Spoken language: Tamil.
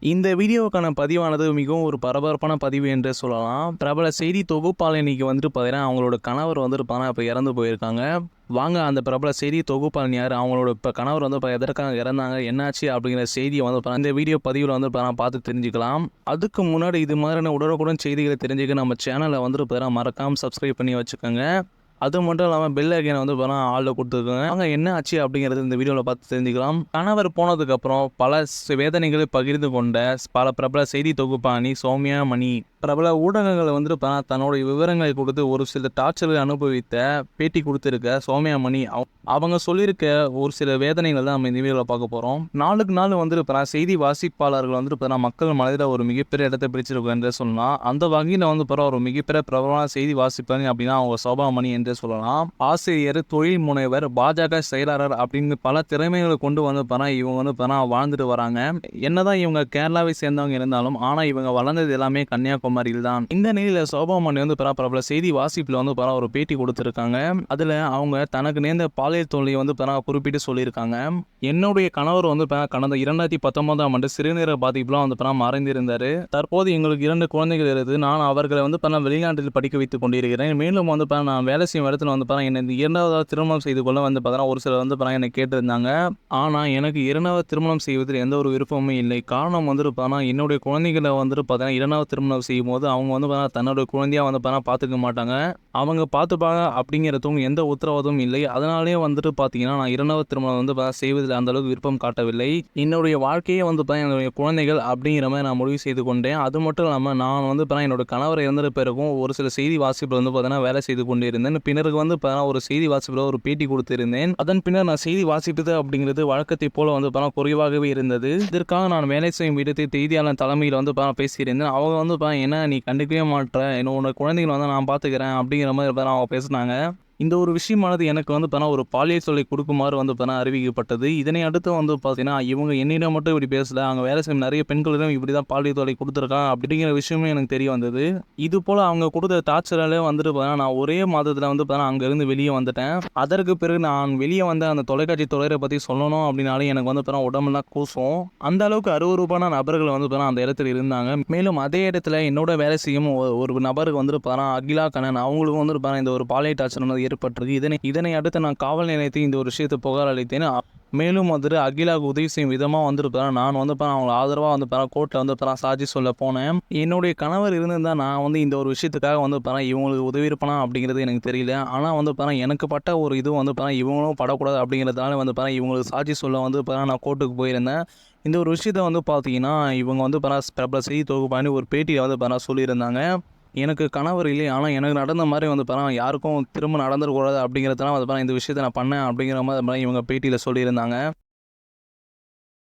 இந்த வீடியோவுக்கான பதிவானது மிகவும் ஒரு பரபரப்பான பதிவு என்றே சொல்லலாம். பிரபல செய்தி தொகுப்பாளர் இன்னைக்கு வந்துட்டு பார்த்தீங்கன்னா, அவங்களோட கணவர் வந்துட்டு பார்த்தீங்கன்னா இப்போ இறந்து போயிருக்காங்க. வாங்க அந்த பிரபல செய்தி தொகுப்பாளர் யார்? அவங்களோட இப்போ கணவர் வந்து இப்போ எதற்காக இறந்தாங்க? என்னாச்சு? அப்படிங்கிற செய்தியை வந்து இந்த வீடியோ பதிவில் வந்து பார்த்து தெரிஞ்சுக்கலாம். அதுக்கு முன்னாடி இது மாதிரியான உடனுக்குடன் செய்திகளை தெரிஞ்சுக்க நம்ம சேனலை வந்துட்டு பார்த்தீங்கன்னா மறக்காமல் சப்ஸ்கிரைப் பண்ணி வச்சுக்கோங்க. அது மட்டும் இல்லாமல் பெல் ஐக்கானை வந்து ஆளில் கொடுத்துருக்காங்க. அவங்க என்ன ஆச்சு அப்படிங்கிறது இந்த வீடியோவில் பார்த்து தெரிஞ்சுக்கலாம். கணவர் போனதுக்கப்புறம் பல வேதனைகளை பகிர்ந்து கொண்ட பல பிரபல செய்தி தொகுப்பாணி சௌமியா மணி பிரபல ஊடகங்களை வந்துட்டு தன்னுடைய விவரங்களை கொடுத்து ஒரு சில டார்ச்சர்களை அனுபவித்த பேட்டி கொடுத்துருக்க சௌமியா மணி அவங்க சொல்லியிருக்க ஒரு சில வேதனைகள் தான் நம்ம இந்த வீடியோவில் பார்க்க போகிறோம். நாளுக்கு நாள் வந்துட்டு செய்தி வாசிப்பாளர்கள் வந்துட்டு மக்கள் மனதில் ஒரு மிகப்பெரிய இடத்தை பிடிச்சிருக்கும் என்று சொல்லலாம். அந்த வகையில் வந்து ஒரு மிகப்பெரிய பிரபலமான செய்தி வாசிப்பாங்க அப்படின்னா அவங்க சோபா மணி என்று சொல்லலாம். ஆசிரியர், தொழில் முனைவர், பாஜக செயலாளர் அப்படின்னு பல திறமைகளை கொண்டு வந்து இவங்க வந்து வாழ்ந்துட்டு வராங்க. என்னதான் இவங்க கேரளாவை சேர்ந்தவங்க இருந்தாலும் ஆனா இவங்க வளர்ந்தது எல்லாமே கன்னியாகுமரியில் தான். இந்த நிலையில சோபா மணி வந்து பிரபல செய்தி வாசிப்புல வந்து ஒரு பேட்டி கொடுத்திருக்காங்க. அதுல அவங்க தனக்கு நேர்ந்த பாலியல் தொல்லையை வந்து குறிப்பிட்டு சொல்லியிருக்காங்க. என்னுடைய கணவர் வந்து கடந்த 2019ஆம் ஆண்டு சிறுநீரக பாதிப்புலாம் வந்து மறைந்திருந்தாரு. தற்போது எங்களுக்கு 2 குழந்தைகள் இருக்குது. நான் அவர்களை வந்து வெளிநாட்டில் படிக்க வைத்துக் கொண்டிருக்கிறேன். மேலும் வந்து நான் வேலை செய்யும் இடத்துல வந்து என்னை 2வது திருமணம் செய்து கொள்ள வந்து ஒரு சிலர் வந்து என்னை கேட்டிருந்தாங்க. ஆனா எனக்கு 2வது திருமணம் செய்வதில் எந்த ஒரு விருப்பமும் இல்லை. காரணம் வந்து என்னுடைய குழந்தைகளை வந்து 2வது திருமணம் செய்யும் போது அவங்க வந்து தன்னுடைய குழந்தையா வந்து பார்த்துக்க மாட்டாங்க. அவங்க பார்த்துப்பாங்க அப்படிங்கிறதும் எந்த உத்தரவாதமும் இல்லை. அதனாலேயே வந்துட்டு பார்த்தீங்கன்னா நான் 2வது திருமணம் வந்து செய்வதில் அந்த அளவுக்கு விருப்பம் காட்டவில்லை. என்னுடைய வாழ்க்கையே வந்து என்னுடைய குழந்தைகள் அப்படிங்கிற மாதிரி நான் முடிவு செய்து கொண்டேன். அது மட்டும் இல்லாமல் நான் வந்து என்னோட கணவர் இறந்த பிறகும் ஒரு சில செய்தி வாசிப்பு வந்து வேலை செய்து கொண்டிருந்தேன். பின்னருக்கு வந்து ஒரு செய்தி வாசிப்பில் ஒரு பேட்டி கொடுத்திருந்தேன். அதன் பின்னர் நான் செய்தி வாசிப்பது அப்படிங்கிறது வழக்கத்தை போல வந்து குறைவாகவே இருந்தது. இதற்காக நான் வேலை செய்யும் இடத்தை செய்தியாளர் தலைமையில் வந்து பேசியிருந்தேன். அவங்க வந்து என்ன நீ கண்டுக்கவே மாட்டேற, என்னோட குழந்தைகளை வந்து நான் பார்த்துக்கிறேன் அப்படிங்கிற மாதிரி அவங்க பேசினாங்க. இந்த ஒரு விஷயமானது எனக்கு வந்து ஒரு பாலியல் தொல்லை கொடுக்குமாறு வந்து அறிவிக்கப்பட்டது. இதனை அடுத்து வந்து பார்த்தீங்கன்னா இவங்க என்னிடம் மட்டும் இப்படி பேசல, அங்கே வேலை செய்யும் நிறைய பெண்களிடம் இப்படி தான் பாலியல் தொல்லை கொடுத்துருக்காங்க அப்படிங்கிற விஷயமே எனக்கு தெரிய வந்தது. இது போல் அவங்க கொடுத்த டார்ச்சராலே வந்துட்டு நான் ஒரே மாதத்தில் வந்து அங்கேருந்து வெளியே வந்துட்டேன். அதற்கு பிறகு நான் வெளியே வந்த அந்த தொலைக்காட்சி தொடரை பற்றி சொல்லணும் அப்படின்னாலே எனக்கு வந்து உடம்புலாம் கூசும். அந்த அளவுக்கு அருவருப்பான நபர்கள் வந்து அந்த இடத்துல இருந்தாங்க. மேலும் அதே இடத்துல என்னோட வேலை செய்யும் ஒரு நபருக்கு வந்துட்டு அகிலா கண்ணன் அவங்களுக்கு வந்துட்டு இந்த ஒரு பாலியல் டார்ச்சர் ஏற்பட்டிருக்கு. இதனை அடுத்து நான் காவல் நிலையத்தை இந்த ஒரு விஷயத்தை புகார் அளித்தேன். மேலும் வந்துட்டு அகிலாவுக்கு உதவி செய்யும் விதமாக வந்துட்டு நான் வந்து அவங்க ஆதரவாக வந்து கோர்ட்டில் வந்து சாட்சி சொல்ல போனேன். என்னுடைய கணவர் இருந்திருந்தால் நான் வந்து இந்த ஒரு விஷயத்துக்காக வந்து இவங்களுக்கு உதவி இருப்பானா அப்படிங்கிறது எனக்கு தெரியல. ஆனால் வந்து எனக்கு பட்ட ஒரு இது வந்து இவங்களும் படக்கூடாது அப்படிங்கிறதுனால வந்து இவங்களுக்கு சாட்சி சொல்ல வந்து நான் கோர்ட்டுக்கு போயிருந்தேன். இந்த ஒரு விஷயத்தை வந்து பார்த்தீங்கன்னா இவங்க வந்து பிரபல செய்தி தொகுப்பாணி ஒரு பேட்டியில் வந்து சொல்லியிருந்தாங்க. எனக்கு கணவர் இல்லை, ஆனால் எனக்கு நடந்த மாதிரி வந்து யாருக்கும் திரும்ப நடந்துடக்கூடாது அப்படிங்கிறதுனால வந்து இந்த விஷயத்தை நான் பண்ணேன் அப்படிங்கிற மாதிரி இவங்க பேட்டியில் சொல்லியிருந்தாங்க.